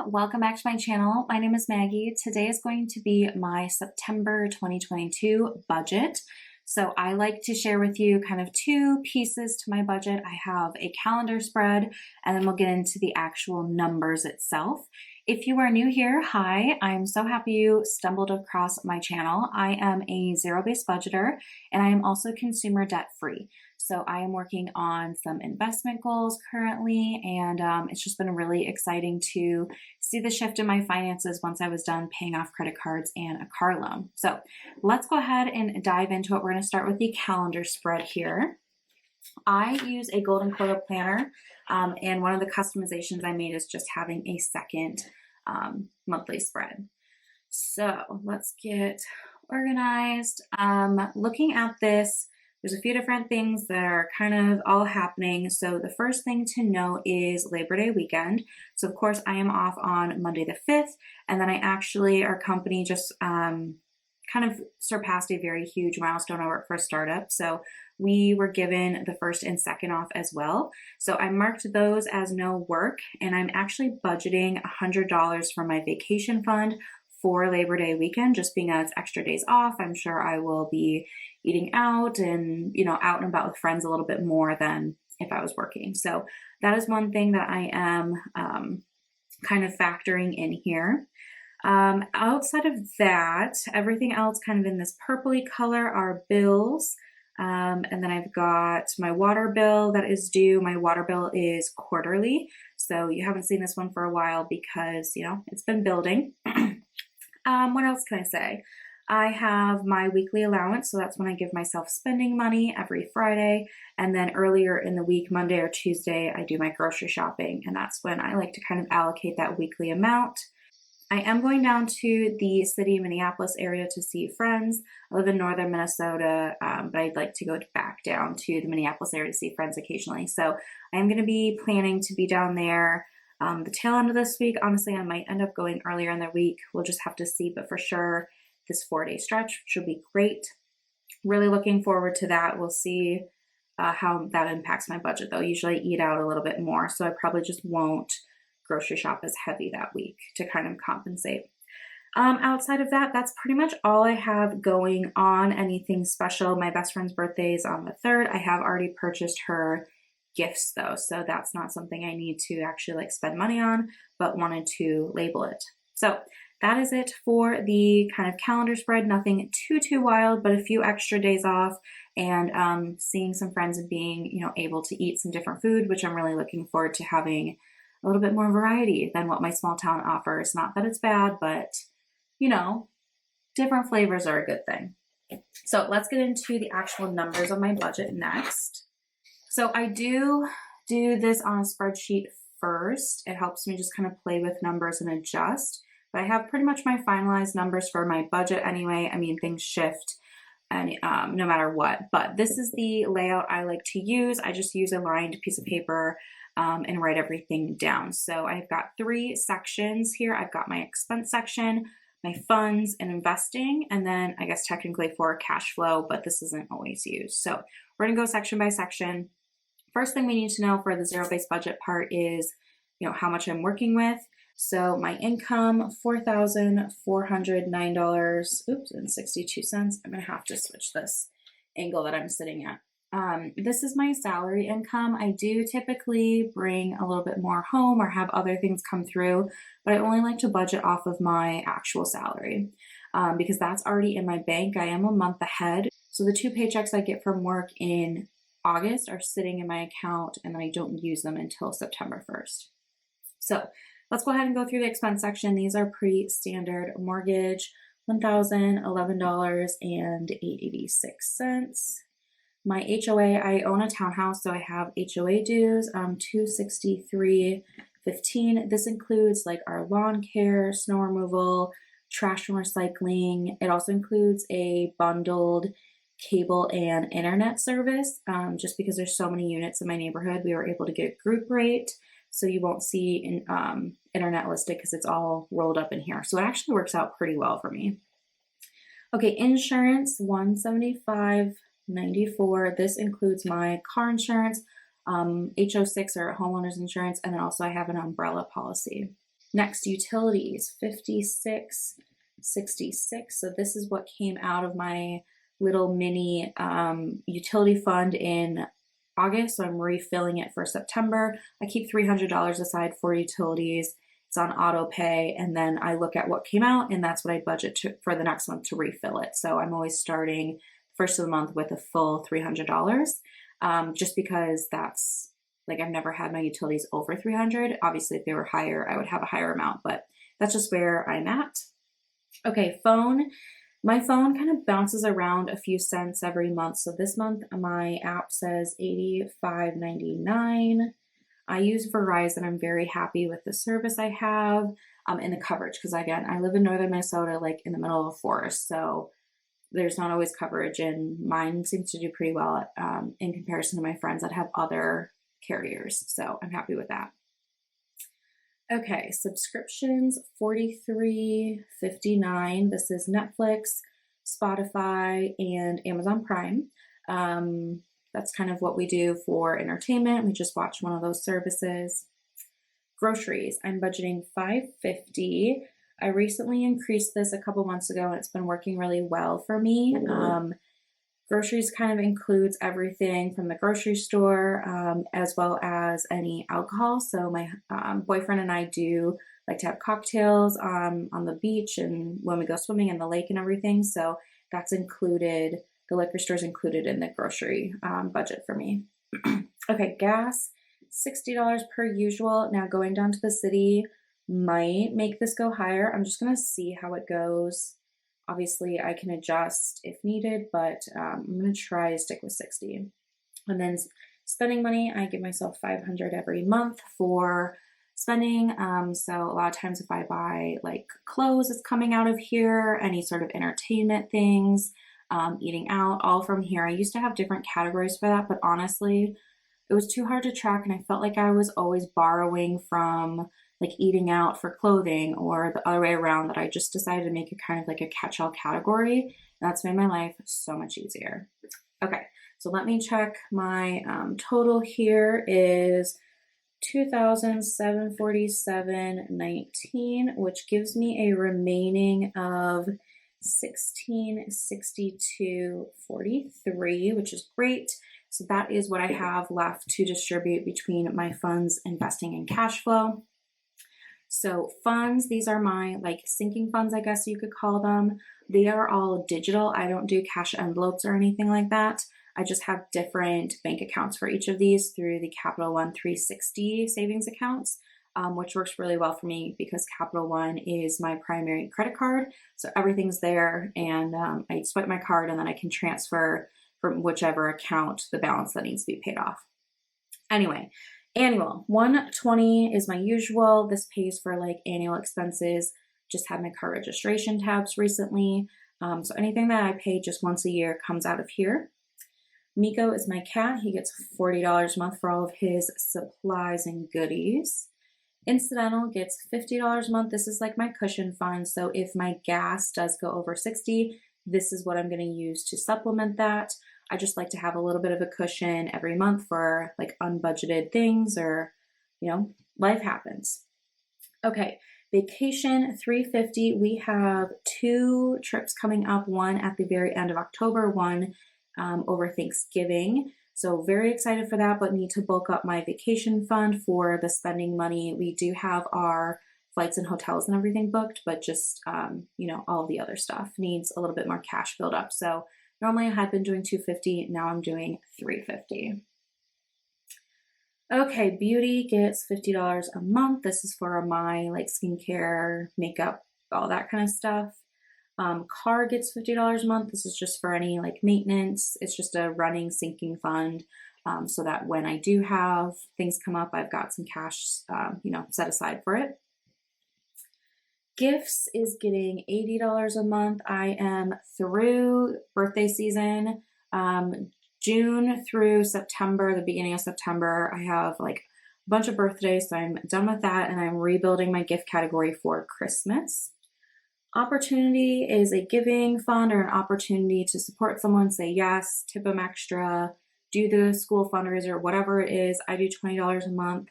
welcome back to my channel. My name is Maggie. Today is going to be my September 2022 budget. So I like to share with you kind of two pieces to my budget. I have a calendar spread, and then we'll get into the actual numbers itself. If you are new here, hi, I'm so happy you stumbled across my channel. I am a zero-based budgeter, and I am also consumer debt-free. So I am working on some investment goals currently, and it's just been really exciting to see the shift in my finances once I was done paying off credit cards and a car loan. So let's go ahead and dive into it. We're going to start with the calendar spread here. I use a golden quota planner, and one of the customizations I made is just having a second monthly spread. So let's get organized. Looking at this, there's a few different things that are kind of all happening. So the first thing to know is Labor Day weekend. So of course I am off on Monday the 5th, and then our company just kind of surpassed a very huge milestone. I work for a startup, so we were given the 1st and 2nd off as well. So I marked those as no work, and I'm actually budgeting $100 for my vacation fund for Labor Day weekend, just being that it's extra days off. I'm sure I will be eating out and, out and about with friends a little bit more than if I was working. So that is one thing that I am kind of factoring in here. Outside of that, everything else kind of in this purpley color are bills. And then I've got my water bill that is due. My water bill is quarterly. So you haven't seen this one for a while because, it's been building. What else can I say? I have my weekly allowance, so that's when I give myself spending money every Friday. And then earlier in the week, Monday or Tuesday, I do my grocery shopping, and that's when I like to kind of allocate that weekly amount. I am going down to the city of Minneapolis area to see friends. I live in northern Minnesota, but I'd like to go back down to the Minneapolis area to see friends occasionally. So I'm going to be planning to be down there the tail end of this week. Honestly, I might end up going earlier in the week. We'll just have to see, but for sure, this 4-day stretch should be great. Really looking forward to that. We'll see how that impacts my budget, though. Usually I eat out a little bit more, so I probably just won't grocery shop as heavy that week to kind of compensate. Outside of that, that's pretty much all I have going on. Anything special? My best friend's birthday is on the 3rd. I have already purchased her gifts though, so that's not something I need to actually spend money on, but wanted to label it. So that is it for the kind of calendar spread. Nothing too wild, but a few extra days off and seeing some friends and being able to eat some different food, which I'm really looking forward to having a little bit more variety than what my small town offers. Not that it's bad, but different flavors are a good thing. So let's get into the actual numbers of my budget next. So I do this on a spreadsheet first. It helps me just kind of play with numbers and adjust. But I have pretty much my finalized numbers for my budget anyway. I mean, things shift and no matter what. But this is the layout I like to use. I just use a lined piece of paper and write everything down. So I've got 3 sections here. I've got my expense section, my funds and investing, and then I guess technically for cash flow, but this isn't always used. So we're gonna go section by section. First thing we need to know for the zero-based budget part is, how much I'm working with. So my income, $4,409.62. I'm gonna have to switch this angle that I'm sitting at. This is my salary income. I do typically bring a little bit more home or have other things come through, but I only like to budget off of my actual salary because that's already in my bank. I am a month ahead. So the 2 paychecks I get from work in August are sitting in my account, and then I don't use them until September 1st. So let's go ahead and go through the expense section. These are pretty standard. Mortgage, $1,011.86. My HOA, I own a townhouse, so I have HOA dues, $263.15. This includes our lawn care, snow removal, trash and recycling. It also includes a bundled cable and internet service. Just because there's so many units in my neighborhood, we were able to get a group rate, so you won't see internet listed because it's all rolled up in here. So it actually works out pretty well for me. Okay, insurance, $175.94. This includes my car insurance, HO6 or homeowner's insurance, and then also I have an umbrella policy. Next, utilities, 56.66. So this is what came out of my little mini utility fund in August. So I'm refilling it for September. I keep $300 aside for utilities. It's on auto pay, and then I look at what came out, and that's what I budget for the next month to refill it. So I'm always starting first of the month with a full $300, just because that's like, I've never had my utilities over 300. Obviously, if they were higher, I would have a higher amount, but that's just where I'm at. Okay, phone. My phone kind of bounces around a few cents every month. So this month, my app says $85.99. I use Verizon. I'm very happy with the service I have and the coverage, because again, I live in northern Minnesota, like in the middle of a forest. So there's not always coverage, and mine seems to do pretty well in comparison to my friends that have other carriers. So I'm happy with that. Okay, subscriptions, $43.59. This is Netflix, Spotify, and Amazon Prime. That's kind of what we do for entertainment. We just watch one of those services. Groceries, I'm budgeting $5.50. I recently increased this a couple months ago, and it's been working really well for me. Groceries kind of includes everything from the grocery store, as well as any alcohol. So my boyfriend and I do like to have cocktails on the beach and when we go swimming in the lake and everything. So that's included. The liquor store is included in the grocery budget for me. Okay, gas, $60 per usual. Now going down to the city might make this go higher. I'm just gonna see how it goes. Obviously, I can adjust if needed, but I'm going to try to stick with 60. And then spending money, I give myself $500 every month for spending. So a lot of times if I buy like clothes, it's coming out of here, any sort of entertainment things, eating out, all from here. I used to have different categories for that, but honestly, it was too hard to track, and I felt like I was always borrowing from like eating out for clothing, or the other way around, that I just decided to make it kind of like a catch-all category. And that's made my life so much easier. Okay, so let me check my total here is $2,747.19, which gives me a remaining of $1,662.43, which is great. So that is what I have left to distribute between my funds, investing, and cash flow. So funds, these are my like sinking funds, I guess you could call them. They are all digital. I don't do cash envelopes or anything like that. I just have different bank accounts for each of these through the Capital One 360 savings accounts, which works really well for me because Capital One is my primary credit card. So everything's there, and I swipe my card and then I can transfer from whichever account the balance that needs to be paid off. Anyway, annual, $120 is my usual. This pays for like annual expenses. Just had my car registration tabs recently. So anything that I pay just once a year comes out of here. Miko is my cat. He gets $40 a month for all of his supplies and goodies. Incidental gets $50 a month. This is like my cushion fund. So if my gas does go over 60, this is what I'm going to use to supplement that. I just like to have a little bit of a cushion every month for like unbudgeted things, or, you know, life happens. Okay, vacation, $350. We have 2 trips coming up, one at the very end of October, one over Thanksgiving. So very excited for that, but need to bulk up my vacation fund for the spending money. We do have our flights and hotels and everything booked, but just, you know, all the other stuff needs a little bit more cash build up. So normally I had been doing $250, now I'm doing $350. Okay, beauty gets $50 a month. This is for my like skincare, makeup, all that kind of stuff. Car gets $50 a month. This is just for any like maintenance. It's just a running sinking fund, so that when I do have things come up, I've got some cash, you know, set aside for it. Gifts is getting $80 a month. I am through birthday season. June through September, the beginning of September, I have like a bunch of birthdays, so I'm done with that, and I'm rebuilding my gift category for Christmas. Opportunity is a giving fund or an opportunity to support someone, say yes, tip them extra, do the school fundraiser, whatever it is. I do $20 a month.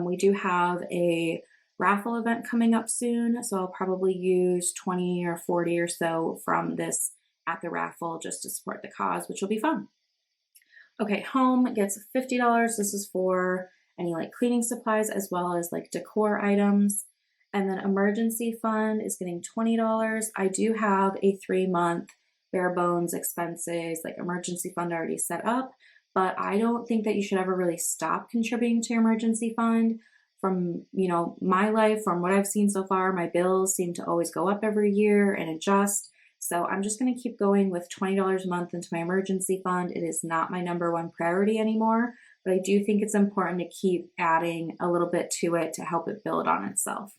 We do have a raffle event coming up soon, so I'll probably use 20 or 40 or so from this at the raffle just to support the cause, which will be fun. Okay, home gets $50. This is for any like cleaning supplies as well as like decor items. And then emergency fund is getting $20. I do have a 3-month bare bones expenses like emergency fund already set up, but I don't think that you should ever really stop contributing to your emergency fund. From, my life, from what I've seen so far, my bills seem to always go up every year and adjust. So I'm just going to keep going with $20 a month into my emergency fund. It is not my number one priority anymore, but I do think it's important to keep adding a little bit to it to help it build on itself.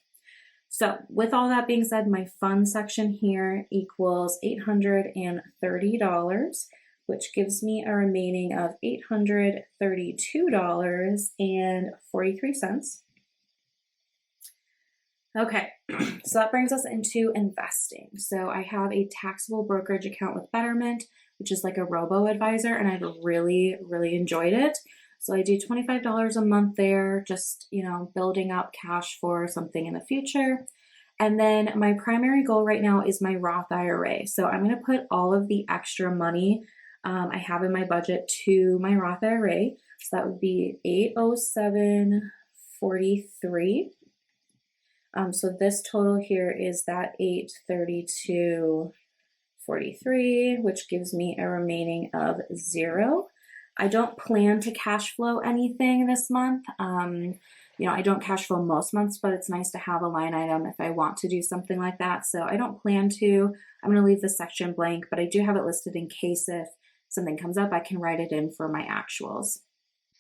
So with all that being said, my fund section here equals $830, which gives me a remaining of $832.43. Okay, so that brings us into investing. So I have a taxable brokerage account with Betterment, which is like a robo-advisor, and I've really, really enjoyed it. So I do $25 a month there, just, building up cash for something in the future. And then my primary goal right now is my Roth IRA. So I'm going to put all of the extra money I have in my budget to my Roth IRA. So that would be $807.43. So this total here is that $832.43, which gives me a remaining of $0. I don't plan to cash flow anything this month. I don't cash flow most months, but it's nice to have a line item if I want to do something like that. So I don't plan to. I'm going to leave this section blank, but I do have it listed in case if something comes up, I can write it in for my actuals.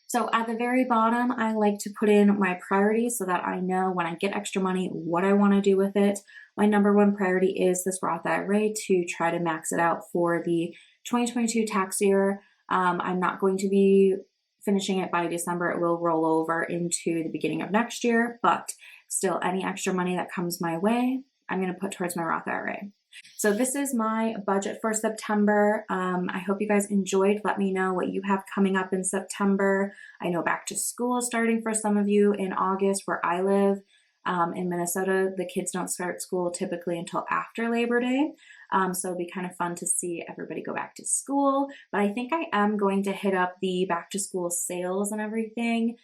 So at the very bottom, I like to put in my priorities so that I know when I get extra money, what I want to do with it. My number one priority is this Roth IRA to try to max it out for the 2022 tax year. I'm not going to be finishing it by December. It will roll over into the beginning of next year, but still any extra money that comes my way, I'm going to put towards my Roth IRA. So this is my budget for September. I hope you guys enjoyed. Let me know what you have coming up in September. I know back to school is starting for some of you in August where I live. In Minnesota, the kids don't start school typically until after Labor Day. So it'll be kind of fun to see everybody go back to school. But I think I am going to hit up the back to school sales and everything,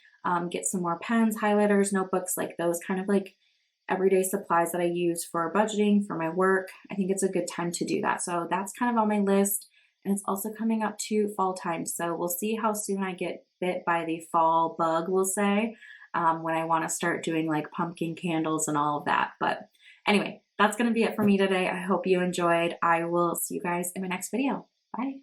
get some more pens, highlighters, notebooks, like those kind of like everyday supplies that I use for budgeting, for my work. I think it's a good time to do that. So that's kind of on my list. And it's also coming up to fall time. So we'll see how soon I get bit by the fall bug, we'll say, when I want to start doing like pumpkin candles and all of that. But anyway, that's going to be it for me today. I hope you enjoyed. I will see you guys in my next video. Bye.